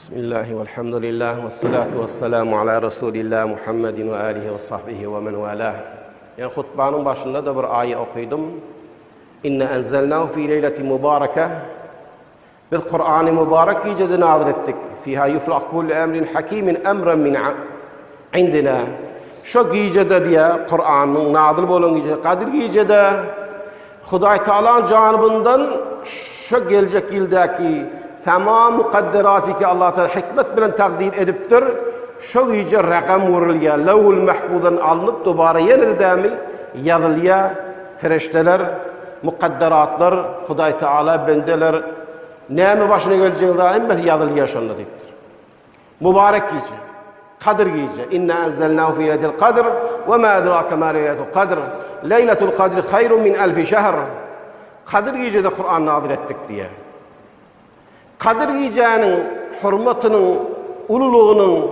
Bismillahi velhamdülillah ve salatu ve selamu ala Resulillah Muhammedin ve alihi ve sahbihi ve men velah. Yani hutbanın başında da bir ayet okudum. İnne enzelnahu fi leyleti mübareke. Biz Kur'an-ı mübarek gecede nazil ettik. Fiha yuflah kullu emrin hakimin emren min indina. Şu gecede diye Kur'an'ın nazil bolan gecede, Kadir gecede Huday Teala'nın canibından şu gelecek yıldaki tamam mukadderatı ki Allah Teala hikmet bilen takdir ediptir. Şu gece rakam vurilya, levhul mahfuzdan alınıp dubara yeniden yazılya ferişteler, mukadderatlar, Huday Teala bendeler neymi başına geleceğini daha emmeti yazılya şonda deyiptir. Mübarek gece, Kadir gece. İnne enzelnahu fi leyletil kadr ve ma edrake ma leyletul kadr. Leyletul kadr hayrun min elfi şehr. Kadir gecede Kur'an nazil ettik diye. Kadir gecenin hürmetinin, ululuğunun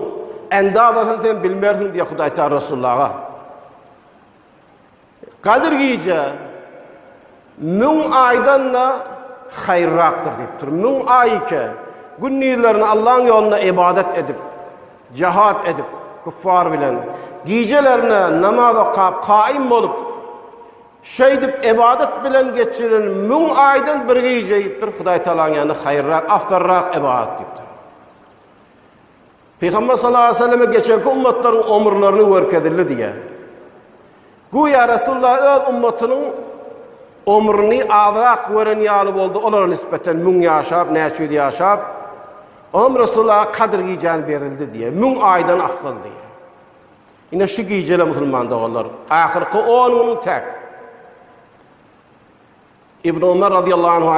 endazasını sen bilmersin diye Huday Teala Resulullah'a. Kadir gece mün aydan da hayırraktır deyiptir. Mün ay ki günniylerini Allah'ın yoluna ibadet edip, cihat edip, kuffar bilen, gecelerine namaz okuyup, kaim olup, deyip ibadet bilen geçirin mün aydan bir gece deyiptir. Huday Teala'nın yanında hayırrak, aftarrak ibadet deyiptir. Peygamber sallallahu aleyhi ve selleme geçenki ummetlerin umurlarını verkedildi diye. Güya Resulullah öz ummetinin umrunu azrak veren yalı oldu. Onlara nispeten mün yaşap, neçüydü yaşap. Resulullah'a Kadir geceni verildi diye. Mün aydan afzal diye. Yine şu geceyle Müslüman da olur. Ahirki onun tek. İbn Ömer radıyallahu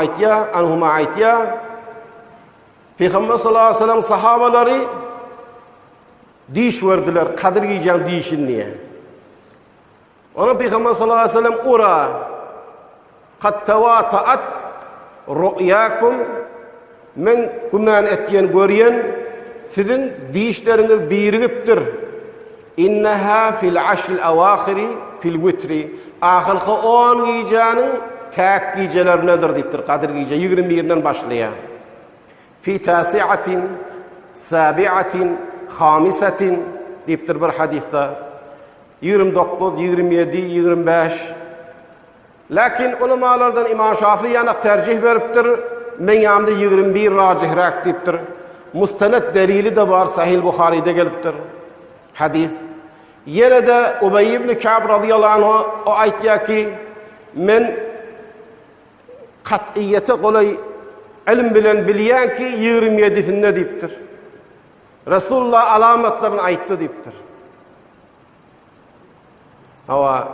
anhuma ait ya. Peygamber sallallahu aleyhi ve sellem sahabaları diş verdiler. Kadir geceni dişin diye. Ona Peygamber sallallahu aleyhi ve sellem ura kad tevataat ru'yakum men kuman etyen göryen sizin dişleriniz birigiptir. İnneha fil ashril awahiri fil vitri. Ahirki 10 gecenin tek gecelerinedir deyiptir. Kadir gece 21'den başlayan. Fi tasi'atin, sabi'atin, khamisatin deyiptir bir hadiste. 29, 27, 25. Lakin ulemalardan İmam Şafii yana tercih veriptir. Men yanımda 21 racihrak deyiptir. Mustanet delili de var. Sahih Bukhari'de geliptir. Hadis. Yine de Ubey ibn Ka'b radıyallahu anh o aytiya ki men kat'iyete kolay ilim bilen bilyen ki 27'sinde deyiptir. Resulullah alametlerini ayttı deyiptir. Hava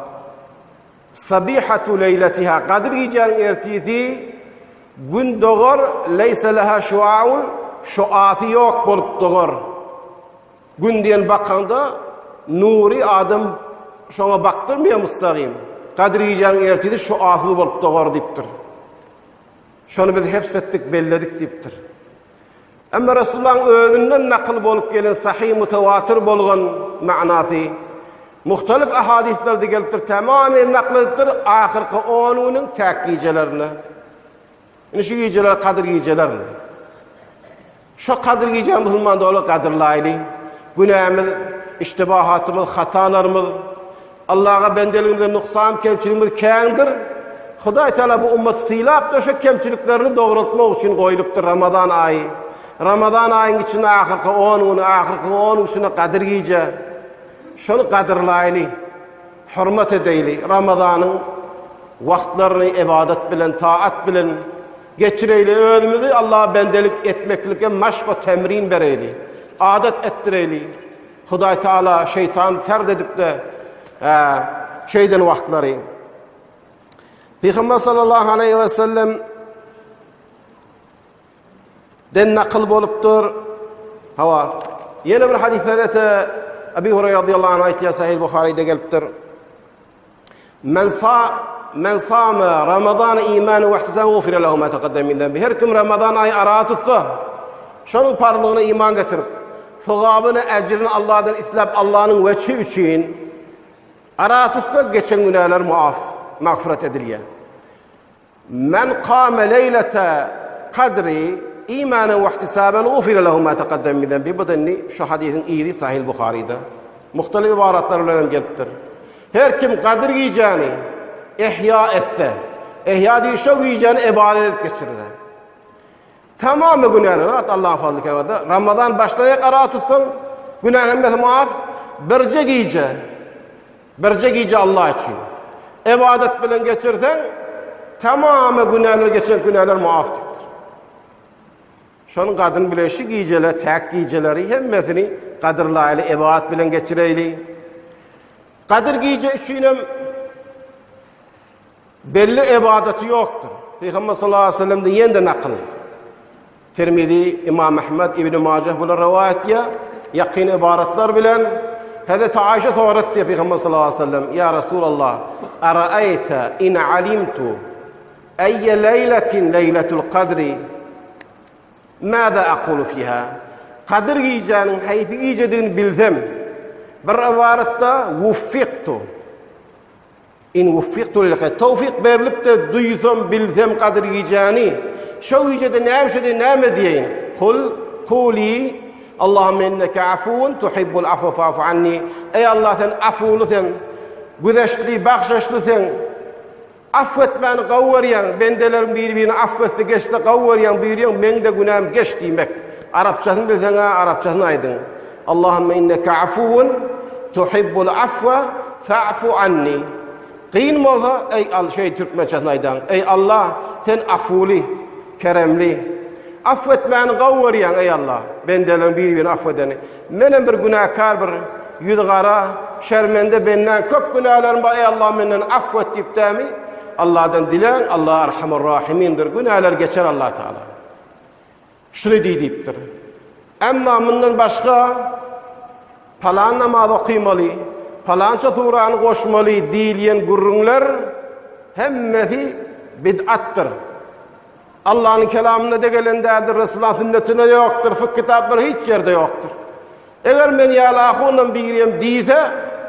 sabihatu leyletiha Kadir gecenin ertisi gün doğar leyse leha şua'un şuafi yok bolup doğar. Gün diyen bakanda nuri adam şuna baktırmıyor mustaqim. Kadir gecenin ertisi şuafi bolup doğar deyiptir. Şunu biz hepsettik, belledik deyiptir. Ama Resulullah'ın özünden nakıl bolup gelen sahih mütevatir bolgan manası muhtelif ahadislerde geliptir. Tamamen naklediptir. Ahirki 10'unun tek gecelerini. Yani şu geceler Kadir gecelerini. Şu Kadir gecelerini Müslüman da olur kadirlaylı. Günahımız, iştibahatımız, hatalarımız, Allah'a bendeliğimizde nuksan, kemçiliğimiz kângdir. Huday Teala bu ümmet silap da şu kemçiliklerini doğrultmak için koyuluptur Ramazan ayı. Ramazan ayının içinde ahirki 10'unu, ahirki 10'un içinde Kadir gece. Şunu kadirlaylı, hürmet edeyli. Ramazan'ın vaktlerini ibadet bilen, taat bilen geçireyli. Özümüzü Allah'a bendelik etmeklikle maşk ve temrin bereyli. Adet ettireyli. Huday Teala şeytan terd edip de şeyden vaktları. Peygamber sallallahu aleyhi ve sellem den nakıl boluptur. Hava. Yine bir hadisede de Ebu Hureyre radıyallahu anh ayetiye Sahih Bukhari'de geliptir. Men sâme Ramazan imanı ve ihtisâme gufire lehu ma teqaddem min zembi. Her kim Ramazan ayı ara tutsa, şunun parlığına iman getirip, sevabını, ecrini Allah'tan isteyip Allah'ın veçhi için ara tutsa geçen günahlar mağfiret ediliyor. Men kâme leylete kadri imanen ve ihtisaben ufira lehu ma taqaddem min zenbi. Bu denli şu hadisin iyisi Sahih Buhari'de. Muhtelif ibaratlar bilen gelipdir. Her kim kadir giyeceğini ihya etse, ihya diye şu giyeceğini ibadet edip geçirir. Tamamı günahlar Allah'ın fazlı kevada. Ramazan başlaya kara tutsun, günahın muaf, birce giyece Allah için. İbadet bilen geçirsen, tamamı günahlar geçen günahlar muaftıktır. Şunun kadın bileşi giyeceler, tek giyeceleri, hemmesini kadırlayla, ibadet bilen geçireyli. Kadir giyece işinin belli ibadeti yoktur. Peygamber sallallahu aleyhi ve sellem'den yeniden nakıl. Tirmizi, İmam Ahmed, İbn-i Macah bula rivayet ya, yakin ibaretler bilen, Hazreti Ayşe sorat diye Peygamber sallallahu aleyhi ve sellem, Ya Resulallah, ara'ayte in alimtu eyye leyletin leyletul kadri, mâza akulu fiha? Kadir giyeceğinin, hayfi giyeceğini bilsem, bir ibarette vuffiktu. İn vuffiktu lilkhayr. Tevfik verilip de duysam, bilsem kadir giyeceğini, şu giyeceğde neyme diyeyim? Kuli, Allahümme inneke afuvun, tuhibbul afu fa'fu anni. Ey Allah sen afulusen, güzeşli, bakşaşlısen, affetmeni kavvariyan, bendelerin birbirini affetse geçse kavvariyan buyuruyan, men de günahım geç demek. Arapçasını bilsen ha, Arapçasını aydın. Allahümme inneke afuvun, tuhibbul afva fa'fu anni. Kıyın mı olsa, ey Türkmençasını aydın. Ey Allah sen afuli, keremli, affetmeni kavvariyan ey Allah, bendelerin birbirini affedeni. Menen bir günahkar bir yüzgara, şermende benden köp günahlarım var ey Allah menden affet deyip de mi? Allah'dan dilen, Allah Erhamur Rahimindir. Günahlar geçer Allah Teala. Şunu deyiptir. Ama bundan başka falan namaz okuymalı, falanca suranı koşmalı diyen gurrunlar hemmesi bid'attır. Allah'ın kelamında da gelendedir, Resulullah'ın sünnetine yoktur, fıkh kitapları hiç yerde yoktur. Eğer ben yalahundan bilgireyim deyse,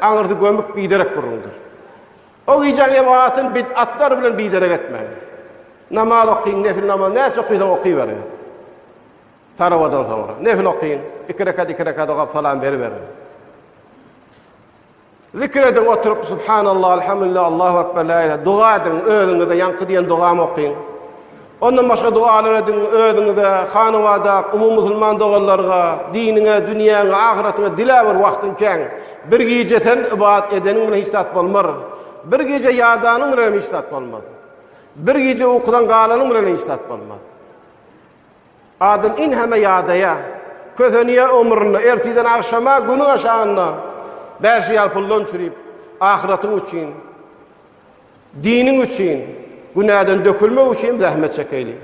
anırdı gömük biderek kuruldur. O giyecek ibadetin bid'atlar bilen biderek etmeyin. Namaz okuyun, nefil namaz, neyse okuyun, okuyuveriniz. Taravadan sonra. Nefil okuyun, iki rekat okuyup falan verin. Zikredin oturup, Subhanallah, Elhamdülillah, Allahu Ekber, La ilahe, dua edin, öğünüzde yankı diyen duamı okuyun. Ondan başka dualar edin, öğünüzde, hanıvada, Müslüman doğallarga, dinine, dünyana, ahiretine dilaver vaktinken, bir gece sen ibadet edenin bile hissat olmaz. Bir gece yadanın bile hissat olmaz. Bir gece okudan galanın bile hissat olmaz. Adam inheme yadaya, közeniye umruna, ertiden akşama, günün aşağına, 5 yıl pullon çürüyüp, ahiretin için, dinin için, günahdan dökülme için zahmet çekeyli.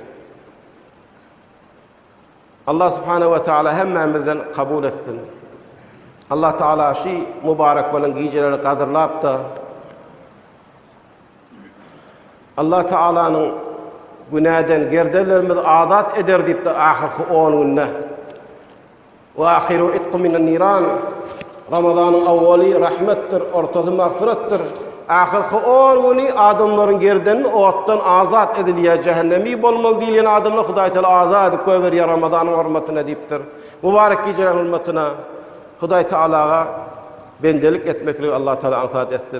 Allah Subhanahu ve Teala hemmemizden kabul etsin. Allah Teala şey mübarek olan geceleri kadırlayıp da Allah Teala'nın günahdan gerdelerimizi azat eder deyip de ahirki 10 günde ve ahiru itqu minen niran, Ramazan'ın avvali rahmettir, ortası mağfirettir. Ahirki 10 günü adamların gerdenini ottan azat ediliye, cehennemi bolmalı diyen adamla Hudaý Teala azat edip koyveriyor Ramazan'ın hürmetine deyiptir. Mübarek gecelerin hürmetine Hudaý Teala'ga bendelik etmekle Allah Teala ansat etsin.